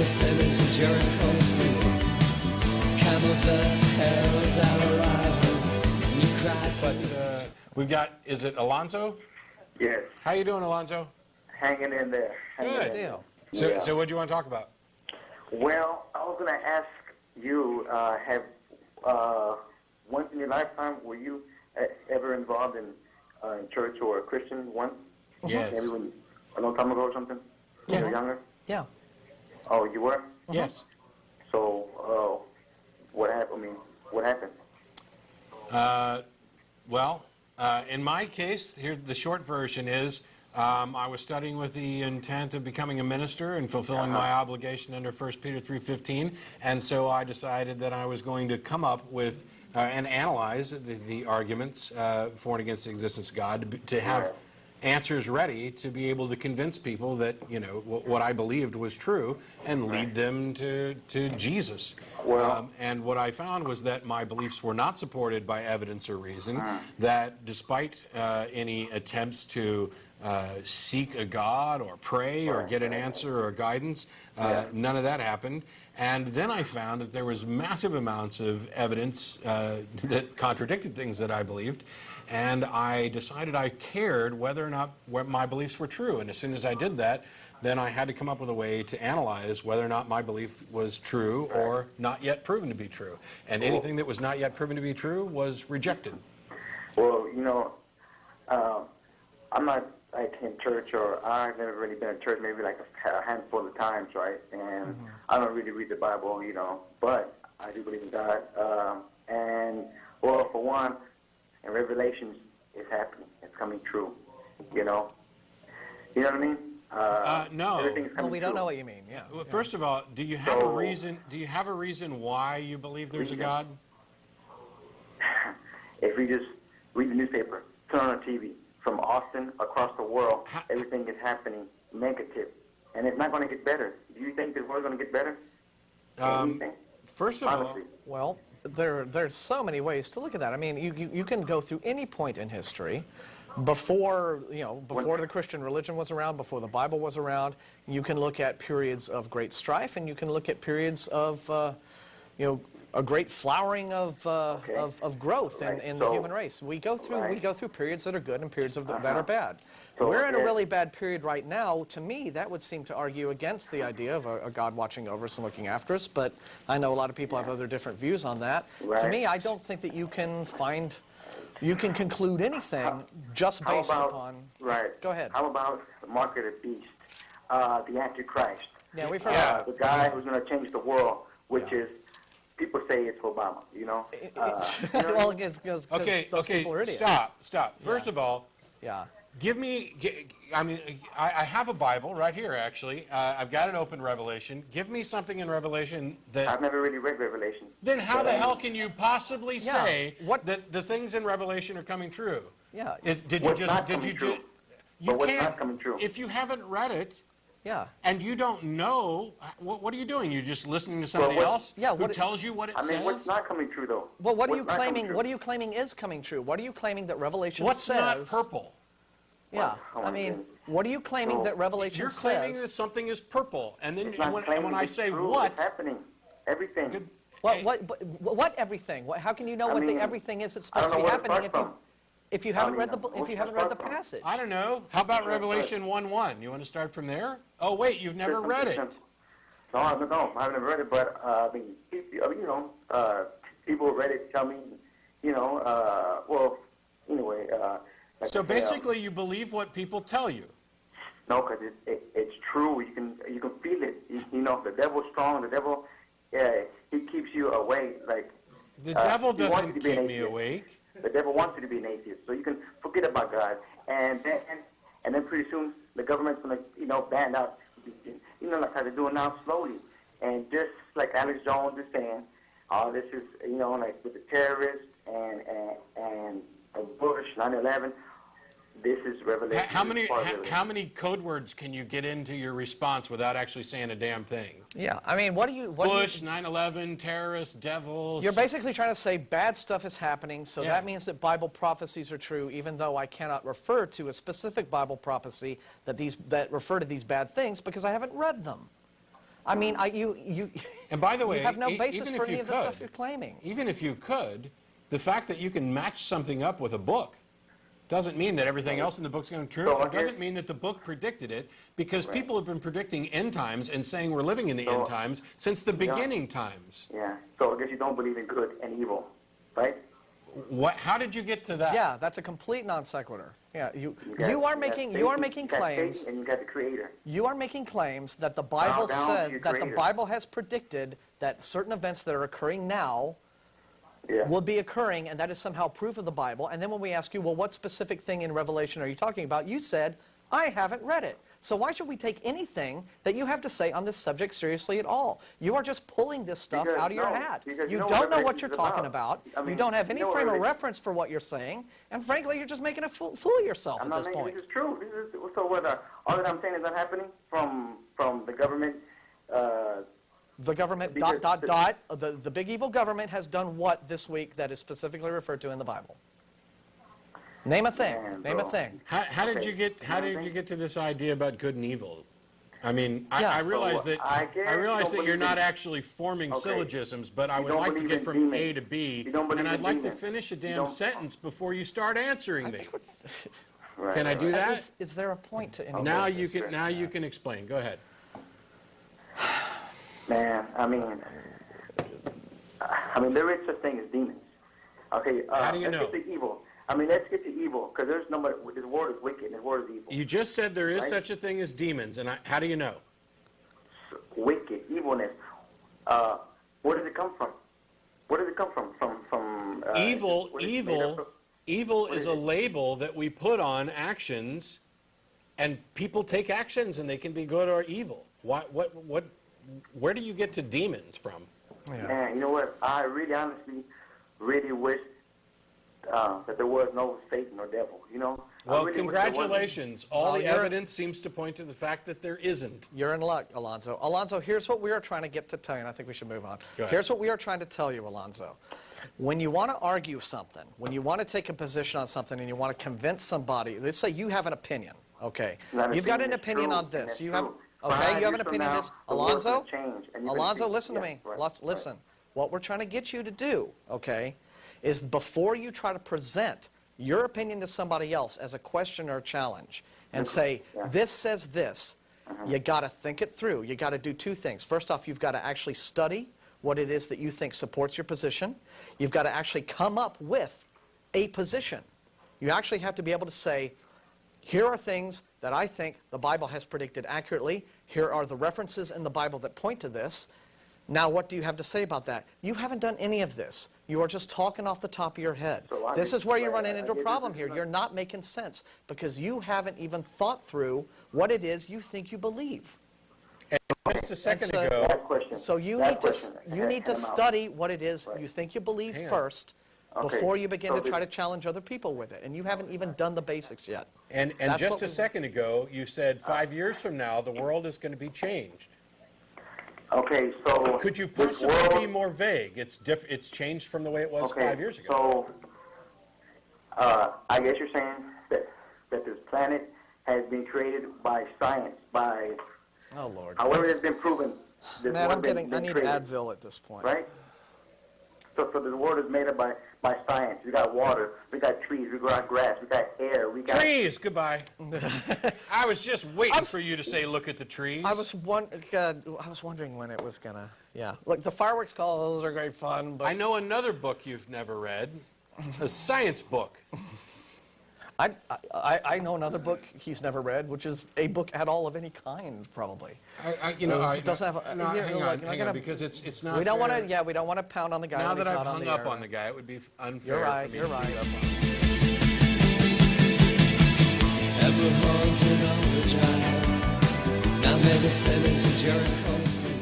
ascending to Jericho soon. Camel dust heralds our arrival. New Christ, but we've got, is it Alonzo? Yes. How you doing, Alonzo? Hanging in there. Good deal. So what do you want to talk about? Well, I was going to ask you, once in your lifetime, were you ever involved in church or a Christian once? Yes. Maybe when, a long time ago or something? When you were younger? Yeah. Oh, you were? Yes. So, what happened? I mean, what happened? Well, in my case, here the short version is I was studying with the intent of becoming a minister and fulfilling my obligation under 1 Peter 3:15, and so I decided that I was going to come up with and analyze the arguments for and against the existence of God, to have answers ready to be able to convince people that, you know, what I believed was true and lead them to Jesus. Well, and what I found was that my beliefs were not supported by evidence or reason, that despite any attempts to seek a God or pray or get an answer or guidance, none of that happened. And then I found that there was massive amounts of evidence that contradicted things that I believed. And I decided I cared whether or not my beliefs were true. And as soon as I did that, then I had to come up with a way to analyze whether or not my belief was true or not yet proven to be true. And anything that was not yet proven to be true was rejected. Well, you know, I'm not like in church, or I've never really been in church, maybe like a handful of times, right? And I don't really read the Bible, you know, but I do believe in God. And, well, for one, in Revelations, it's happening. It's coming true, you know? You know what I mean? No. Everything's coming Well, we don't true. know what you mean. Yeah. Well, first of all, do you have a reason? Do you have a reason why you believe there's a God? If we just read the newspaper, turn on the TV, from Austin across the world, everything is happening negative, and it's not going to get better. Do you think the world's going to get better? First of all, Well, there's so many ways to look at that. I mean, you can go through any point in history, before the Christian religion was around, before the Bible was around. You can look at periods of great strife, and you can look at periods of a great flowering of growth in the human race. We go through periods that are good and periods that are bad. So, we're in a really bad period right now. To me, that would seem to argue against the idea of a God watching over us and looking after us, but I know a lot of people have other different views on that. Right. To me, I don't think that you can conclude anything just based upon... Right. Go ahead. How about the mark of the beast, the Antichrist? Yeah, we've heard the guy who's going to change the world, which is, people say it's Obama, you know? Well, because okay, those people are idiots. Stop. First of all, give me, I have a Bible right here, actually. I've got an open Revelation. Give me something in Revelation that... I've never really read Revelation. Then how the hell can you possibly say that the things in Revelation are coming true? Yeah. What's not coming true? If you haven't read it, Yeah. and you don't know, what are you doing? You're just listening to somebody else who tells you what it says? I mean, what's not coming true, though? Well, what are you claiming? What are you claiming is coming true? What are you claiming that Revelation What's says? not purple? Yeah. I mean, what are you claiming that Revelation You're says? claiming that something is purple, and then when I say true, what, it's happening, everything. What everything? How can you know what the everything is that's supposed to be happening if you haven't read the passage? I don't know. How about Revelation 1:1? You want to start from there? Oh wait, you've never read it. No, I haven't read it, but people read it tell me, well, anyway. So basically, you believe what people tell you. No, because it's true. You can feel it. You know, the devil's strong. The devil, he keeps you awake. Like the devil doesn't keep me awake. The devil wants you to be an atheist, so you can forget about God, and then pretty soon the government's gonna ban out, like how they're doing now, slowly, and just like Alex Jones is saying, this is like with the terrorists and Bush 9/11. This is Revelation. How many code words can you get into your response without actually saying a damn thing? Yeah, I mean, Bush, 9/11, terrorists, devils. You're basically trying to say bad stuff is happening, so that means that Bible prophecies are true, even though I cannot refer to a specific Bible prophecy that refer to these bad things because I haven't read them. I mean, And by the way, you have no e- basis even for if any you of the stuff could, you're claiming. even if you could, the fact that you can match something up with a book doesn't mean that everything else in the book's going to be true. So It doesn't mean that the book predicted it, because Right. people have been predicting end times and saying we're living in the end times since the beginning times. Yeah. So I guess you don't believe in good and evil, right? How did you get to that? Yeah, that's a complete non sequitur. Yeah, you are making Satan, claims. Satan, and you got the Creator. You are making claims that the Bible down to says your that the Creator. Bible has predicted that certain events that are occurring now Yeah. will be occurring, and that is somehow proof of the Bible. And then when we ask you, well, what specific thing in Revelation are you talking about? You said, I haven't read it. So why should we take anything that you have to say on this subject seriously at all? You are just pulling this stuff Because- out of your no, hat. because You you know don't what know what Revelation you're is talking about. about. I mean, You don't have you any know what frame of Revelation- reference for what you're saying. And frankly, you're just making a fool of yourself I'm at not this making point. this is true. This is so what? All that I'm saying is not happening from the government. The government, Because the big evil government has done what this week that is specifically referred to in the Bible? Name a thing. Man, Name a bro. thing. How did Okay. you get to this idea about good and evil? I mean, Yeah. I realize So, that I guess you don't you're believe not in- actually forming Okay. syllogisms, but I You would don't like to believe get in from demons. A to B, You don't believe and I'd in like to demons. finish a You damn don't- sentence before you start answering me. Right, Can I right, do right. that? Is there a point to any Now of you this? can explain. Go ahead. Man, I mean, there is such thing as demons. Okay, How do you let's know? get to evil. Let's get to evil, because there's nobody. This word is wicked, and this word is evil. You just said there is Right. such a thing as demons, and how do you know? Wicked, evilness. Where does it come from? Where does it come from? From Evil, what is it made evil, up of? evil What is is a it? label that we put on actions, and people take actions, and they can be good or evil. Where do you get to demons from? Man, you know what? I really, honestly, really wish that there was no Satan or devil. You know. I Well, really wish there wasn't. congratulations. All Well, the you're- evidence seems to point to the fact that there isn't. You're in luck, Alonzo. Alonzo, here's what we are trying to get to tell you, and I think we should move on. Go ahead. Here's what we are trying to tell you, Alonzo. When you want to argue something, when you want to take a position on something and you want to convince somebody, let's say you have an opinion, okay? That You've got an opinion is opinion true, on and this. it's You have, true. okay, 5 you have an years from opinion on now, this. the world Alonzo, could change, and you're gonna Alonzo, see- listen to yeah, me. right, Listen. What we're trying to get you to do, okay, is before you try to present your opinion to somebody else as a question or a challenge and say, Yeah. this says this, you got to think it through. You got to do two things. First off, you've got to actually study what it is that you think supports your position. You've got to actually come up with a position. You actually have to be able to say, here are things that I think the Bible has predicted accurately. Here are the references in the Bible that point to this. Now, what do you have to say about that? You haven't done any of this. You are just talking off the top of your head. So I This think- is where you're right, running into a I- problem this here. is You're not making sense because you haven't even thought through what it is you think you believe. Just a second so- ago, That question. So you that need to question, you need to hand 'em out. study what it is Right. you think you believe Hang on. first Okay, before you begin so to try to the- challenge other people with it. And you haven't even done the basics yet. and That's just what a we- second ago, you said 5 years from now, the world is going to be changed. Okay, so Could you this possibly world- be more vague? It's changed from the way it was 5 years ago. So, I guess you're saying that this planet has been created by science, by Oh, Lord. however it's been proven. This Man, world I need created, Advil at this point. right? So the world is made up by science. We got water, we got trees, we got grass, we got air, we got. Trees, goodbye. I was just waiting for you to say, look at the trees. I was wondering when it was gonna. Yeah. Look, the fireworks calls are great fun, but I know another book you've never read, a science book. I know another book he's never read, which is a book at all of any kind, probably. It doesn't have. No, hang on, because it's not. We don't want to. fair. Yeah, we don't want to pound on the guy. Now when that he's I've not on hung the up air. on the guy, it would be unfair You're right, for me you're to right. beat up on him. Ever haunted on the drive. Now they're descending to Jericho City.